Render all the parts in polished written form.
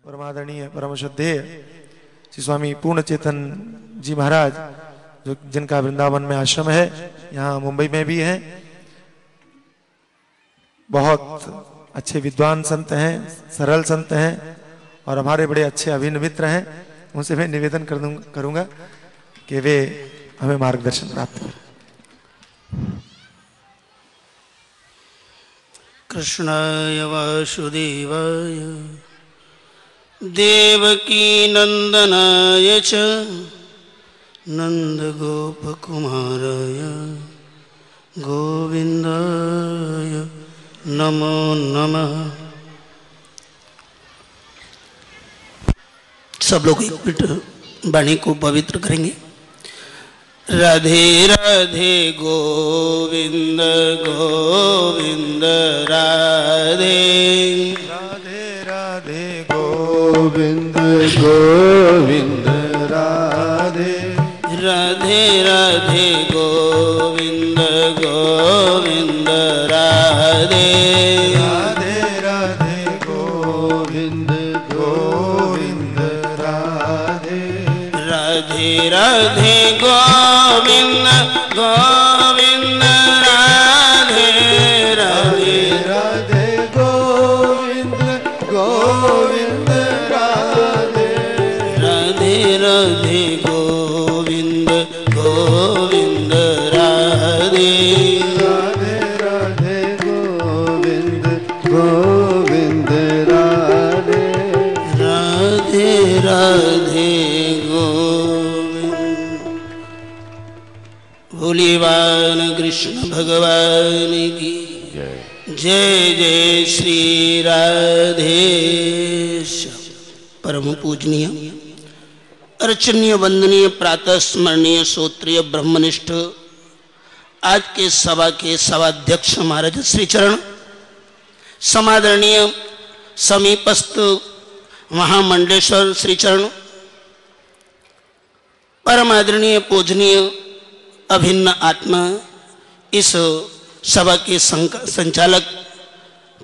परमादरणीय परम श्रद्धेय श्री स्वामी पूर्ण चेतन जी महाराज, जो जिनका वृंदावन में आश्रम है, यहाँ मुंबई में भी है। बहुत अच्छे विद्वान संत हैं, सरल संत हैं और हमारे बड़े अच्छे अभिन्न मित्र हैं। उनसे मैं निवेदन करूंगा कि वे हमें मार्गदर्शन प्राप्त करें। कृष्णाय वासुदेवाय देवकी नंदनाय च नंदगोपकुमाराय गोविंदाय नमो नमः। सब लोग एक मिनट वाणी को पवित्र करेंगे। राधे राधे गोविंद गोविंद राधे राधे राधे गोविंद गोविंद राधे राधे राधे गोविंद गोविंद राधे राधे राधे गोविंद गोविंद राधे राधे राधे गोविंद गोविंद राधे राधे राधे गोविंद गोविंद राधे राधे राधे गोविंद गोविंद राधे राधे राधे गोविंद गोविंद राधे राधे राधे गोविंद। भोलेवान कृष्ण भगवान की जय जय श्री राधेश। परम पूजनीय अर्चनीय वंदनीय प्रातः स्मरणीय श्रोत्रिय ब्रह्मनिष्ठ आज के सभा के सभाध्यक्ष महाराज श्री चरण, समादरणीय समीपस्थ महामंडलेश्वर श्री चरण, परम आदरणीय पूजनीय अभिन्न आत्मा, इस सभा के संचालक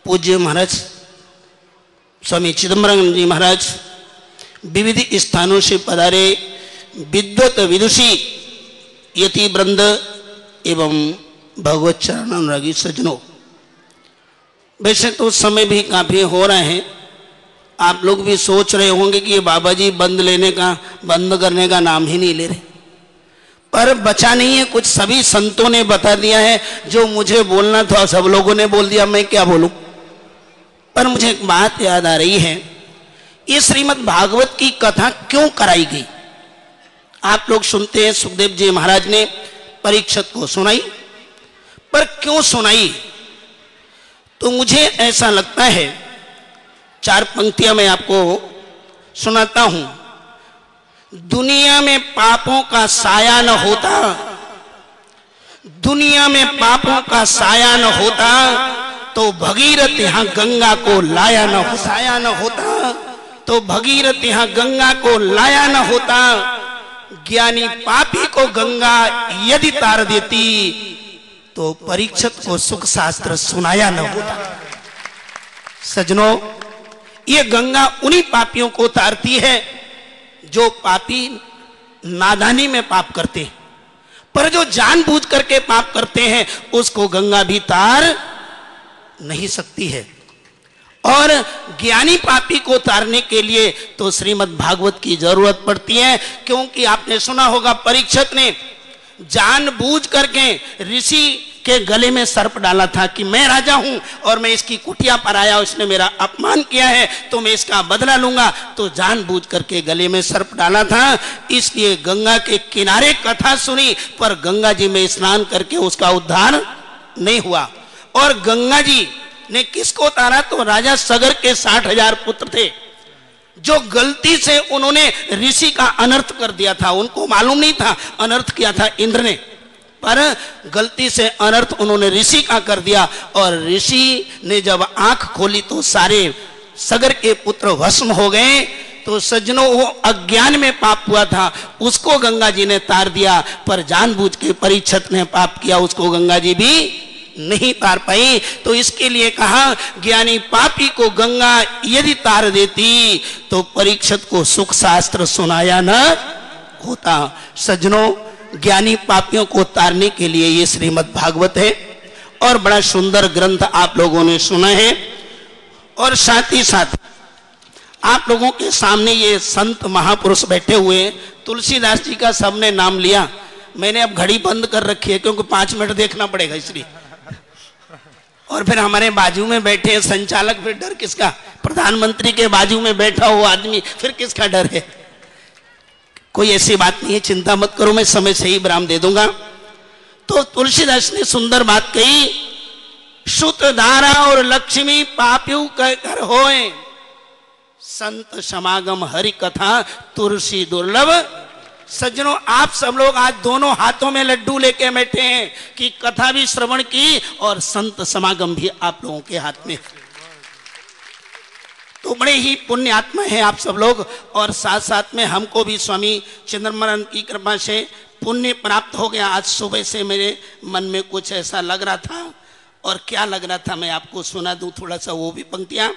पूज्य महाराज स्वामी चिदंबरम जी महाराज, विविध स्थानों से पधारे विद्वत विदुषी यति वृंद एवं भगवत चरण अनुरागी सज्जनों। वैसे तो समय भी काफी हो रहे हैं, आप लोग भी सोच रहे होंगे कि ये बाबा जी बंद करने का नाम ही नहीं ले रहे, पर बचा नहीं है कुछ। सभी संतों ने बता दिया है, जो मुझे बोलना था सब लोगों ने बोल दिया, मैं क्या बोलूं। पर मुझे एक बात याद आ रही है, ये श्रीमद् भागवत की कथा क्यों कराई गई। आप लोग सुनते हैं सुखदेव जी महाराज ने परीक्षित को सुनाई, पर क्यों सुनाई, तो मुझे ऐसा लगता है, चार पंक्तियां मैं आपको सुनाता हूं। दुनिया में पापों का साया न होता, दुनिया में पापों का साया न होता, तो भगीरथ यहां गंगा को लाया न होता। साया न होता तो भगीरथ यहां गंगा को लाया न होता। ज्ञानी पापी को गंगा यदि तार देती, तो परीक्षित को सुख शास्त्र सुनाया न होता। सज्जनों, ये गंगा उन्हीं पापियों को तारती है जो पापी नादानी में पाप करते हैं, पर जो जानबूझ करके पाप करते हैं उसको गंगा भी तार नहीं सकती है। और ज्ञानी पापी को तारने के लिए तो श्रीमद् भागवत की जरूरत पड़ती है, क्योंकि आपने सुना होगा परीक्षित ने जानबूझ करके ऋषि के गले में सर्प डाला था कि मैं राजा हूं और मैं इसकी कुटिया पर आया, उसने मेरा अपमान किया है तो मैं इसका बदला लूंगा। तो जानबूझ करके गले में सर्प डाला था, इसलिए गंगा के किनारे कथा सुनी, पर गंगा जी में स्नान करके उसका उद्धार नहीं हुआ। और गंगा जी ने किसको तारा, तो राजा सगर के 60,000 पुत्र थे, जो गलती से उन्होंने ऋषि का अनर्थ कर दिया था। उनको मालूम नहीं था, अनर्थ किया था इंद्र ने, पर गलती से अनर्थ उन्होंने ऋषि का कर दिया। और ऋषि ने जब आंख खोली तो सारे सगर के पुत्र भस्म हो गए। तो सज्जनों, वो अज्ञान में पाप हुआ था, उसको गंगा जी ने तार दिया, पर जानबूझ के परीक्षित ने पाप किया, उसको गंगा जी भी नहीं तार पाई। तो इसके लिए कहा ज्ञानी पापी को गंगा यदि तार देती तो परीक्षित को सुख शास्त्र सुनाया न होता। सज्जनों, ज्ञानी पापियों को तारने के लिए ये श्रीमद् भागवत है और बड़ा सुंदर ग्रंथ आप लोगों ने सुना है। और साथ ही साथ आप लोगों के सामने ये संत महापुरुष बैठे हुए हैं। तुलसीदास जी का सबने नाम लिया। मैंने अब घड़ी बंद कर रखी है क्योंकि 5 मिनट देखना पड़ेगा इसलिए। और फिर हमारे बाजू में बैठे हैं संचालक, फिर डर किसका? प्रधानमंत्री के बाजू में बैठा हुआ आदमी, फिर किसका डर है? कोई ऐसी बात नहीं है, चिंता मत करो, मैं समय से ही विराम दे दूंगा। तो तुलसीदास ने सुंदर बात कही, सुत धारा और लक्ष्मी पाप्यू कर होए, संत समागम हरि कथा तुलसी दुर्लभ। सज्जनों, आप सब लोग आज दोनों हाथों में लड्डू लेके बैठे हैं कि कथा भी श्रवण की और संत समागम भी आप लोगों के हाथ में। तो बड़े ही पुण्य आत्मा है आप सब लोग। और साथ साथ में हमको भी स्वामी चिदंबरम की कृपा से पुण्य प्राप्त हो गया। आज सुबह से मेरे मन में कुछ ऐसा लग रहा था, और क्या लग रहा था मैं आपको सुना दूं थोड़ा सा वो भी पंक्तियां।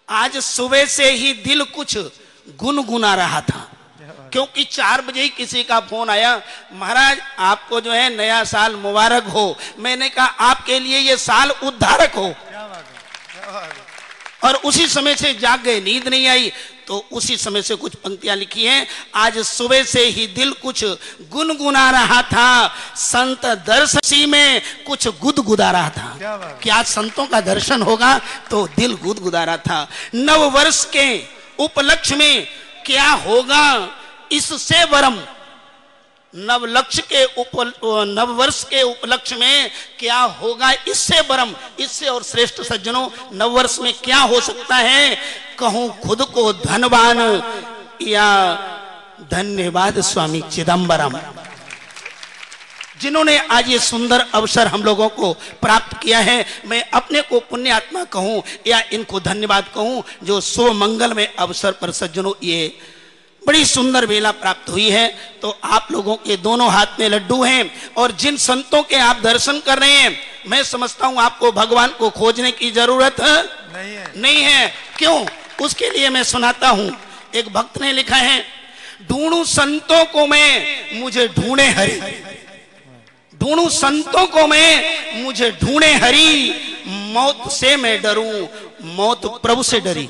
आज सुबह से ही दिल कुछ गुनगुना रहा था, क्योंकि 4 बजे ही किसी का फोन आया, महाराज आपको जो है नया साल मुबारक हो। मैंने कहा आपके लिए ये साल उद्धारक हो। और उसी समय से जाग गए, नींद नहीं आई। तो उसी समय से कुछ पंक्तियां लिखी हैं। आज सुबह से ही दिल कुछ गुनगुना रहा था, संत दर्शन में कुछ गुदगुदा रहा था। क्या संतों का दर्शन होगा तो दिल गुदगुदा रहा था। नव वर्ष के उपलक्ष्य में क्या होगा इससे वरम, नववर्ष के उपलक्ष्य में क्या होगा इससे बरम, इससे और श्रेष्ठ। सज्जनों, नववर्ष में क्या हो सकता है? कहूं खुद को धनवान या धन्यवाद स्वामी चिदंबरम, जिन्होंने आज ये सुंदर अवसर हम लोगों को प्राप्त किया है। मैं अपने को पुण्य आत्मा कहूं या इनको धन्यवाद कहूं, जो शुभ मंगल में अवसर पर सज्जनों ये बड़ी सुंदर वेला प्राप्त हुई है। तो आप लोगों के दोनों हाथ में लड्डू हैं, और जिन संतों के आप दर्शन कर रहे हैं, मैं समझता हूं आपको भगवान को खोजने की जरूरत नहीं है। क्यों? उसके लिए मैं सुनाता हूं। एक भक्त ने लिखा है, ढूंढूं संतों को मैं मुझे ढूंढे हरि, ढूंढूं संतों को मैं मुझे ढूंढे हरि, मौत से मैं डरूं मौत प्रभु से डरी,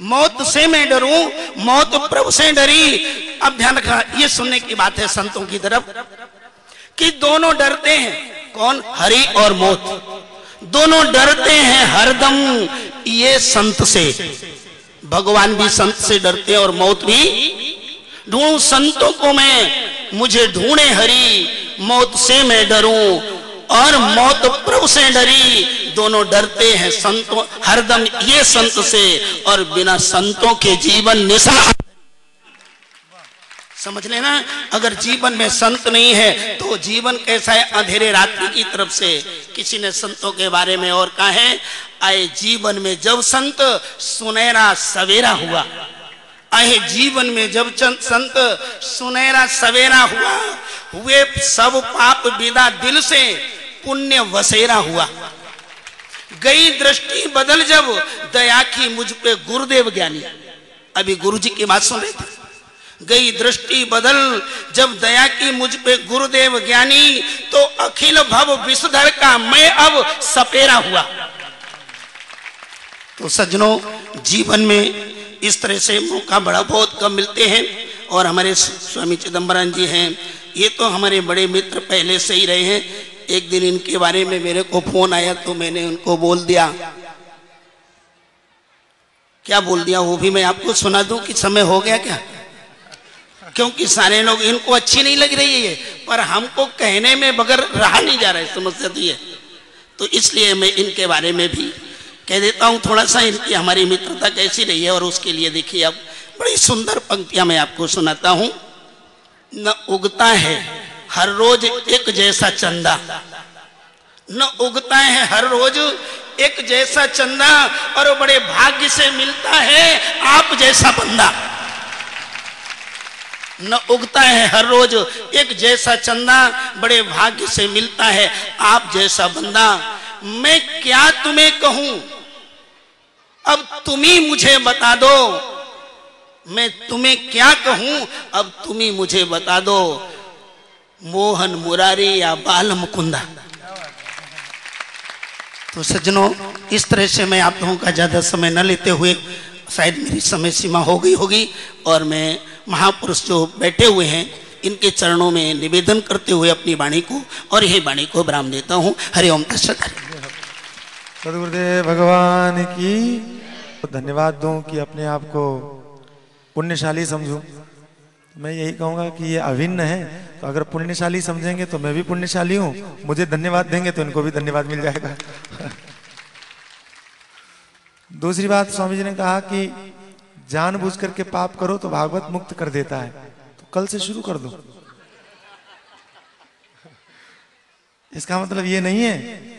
मौत से मैं डरूं मौत प्रभु से डरी। अब ध्यान रखना, ये सुनने की बात है संतों की तरफ कि दोनों डरते हैं। कौन? हरि और मौत, दोनों डरते हैं हरदम ये संत से। भगवान भी संत से डरते हैं और मौत भी। ढूंढूं संतों को मैं मुझे ढूंढे हरि, मौत से मैं डरूं और मौत प्रभु से डरी। दोनों डरते हैं संतों हरदम ये संत से, और बिना संतों के जीवन निशा। समझ लेना, अगर जीवन में संत नहीं है तो जीवन कैसा है? अंधेरे रात्रि की तरफ से। किसी ने संतों के बारे में और कहा है, आए जीवन में जब संत सुनहरा सवेरा हुआ, आए जीवन में जब संत सुनहरा सवेरा हुआ, हुए सब पाप विदा दिल से पुण्य वसेरा हुआ। गई दृष्टि बदल जब दया की मुझ पे गुरुदेव ज्ञानी। अभी गुरु जी की बात सुन रहे थे। गई दृष्टि बदल जब दया की मुझ पे गुरुदेव ज्ञानी, तो अखिल भव विषधर का मैं अब सपेरा हुआ। तो सज्जनों, जीवन में इस तरह से मौका बड़ा बहुत कम मिलते हैं। और हमारे स्वामी चिदंबरम जी हैं, ये तो हमारे बड़े मित्र पहले से ही रहे हैं। एक दिन इनके बारे में मेरे को फोन आया तो मैंने उनको बोल दिया। क्या बोल दिया वो भी मैं आपको सुना दूं कि समय हो गया क्या? क्योंकि सारे लोग, इनको अच्छी नहीं लग रही है, पर हमको कहने में बगैर रहा नहीं जा रहा है, समस्या तो ये। तो इसलिए मैं इनके बारे में भी कह देता हूं थोड़ा सा, इनकी हमारी मित्रता कैसी रही है। और उसके लिए देखिए, अब बड़ी सुंदर पंक्तियां मैं आपको सुनाता हूं। न उगता है हर रोज एक जैसा चंदा, न उगता है हर रोज एक जैसा चंदा, और बड़े भाग्य से मिलता है आप जैसा बंदा। न उगता है हर रोज एक जैसा चंदा, बड़े भाग्य से मिलता है आप जैसा बंदा। मैं क्या तुम्हें कहूं, अब तुम ही मुझे बता दो। मैं तुम्हें क्या कहूं, अब तुम ही मुझे बता दो। मोहन मुरारी या बाल मुकुंदा। तो सज्जनों, इस तरह से मैं आप लोगों का ज्यादा समय न लेते हुए, शायद मेरी समय सीमा हो गई होगी, और मैं महापुरुष जो बैठे हुए हैं इनके चरणों में निवेदन करते हुए अपनी वाणी को और यही वाणी को विराम देता हूं। हरि ओम तत्सत। सद्गुरुदेव भगवान की धन्यवाद दूं कि अपने आप को पुण्यशाली समझूं। मैं यही कहूंगा कि ये अभिन्न है, तो अगर पुण्यशाली समझेंगे तो मैं भी पुण्यशाली हूं, मुझे धन्यवाद देंगे तो इनको भी धन्यवाद मिल जाएगा। दूसरी बात, स्वामी जी ने कहा कि जानबूझ करके पाप करो तो भागवत मुक्त कर देता है, तो कल से शुरू कर दो। इसका मतलब ये नहीं है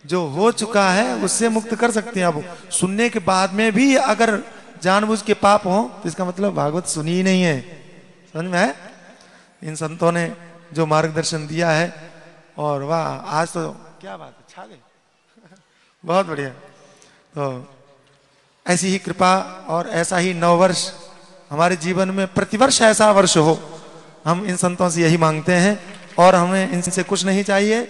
जो हो चुका है उससे मुक्त कर सकते हैं। अब सुनने के बाद में भी अगर जानबूझ के पाप हो तो इसका मतलब भागवत सुनी ही नहीं है। समझ में है? इन संतों ने जो मार्गदर्शन दिया है, और वाह, आज तो क्या बात है, छा गए। बहुत बढ़िया। तो ऐसी ही कृपा और ऐसा ही नववर्ष हमारे जीवन में प्रतिवर्ष ऐसा वर्ष हो, हम इन संतों से यही मांगते हैं। और हमें इनसे कुछ नहीं चाहिए,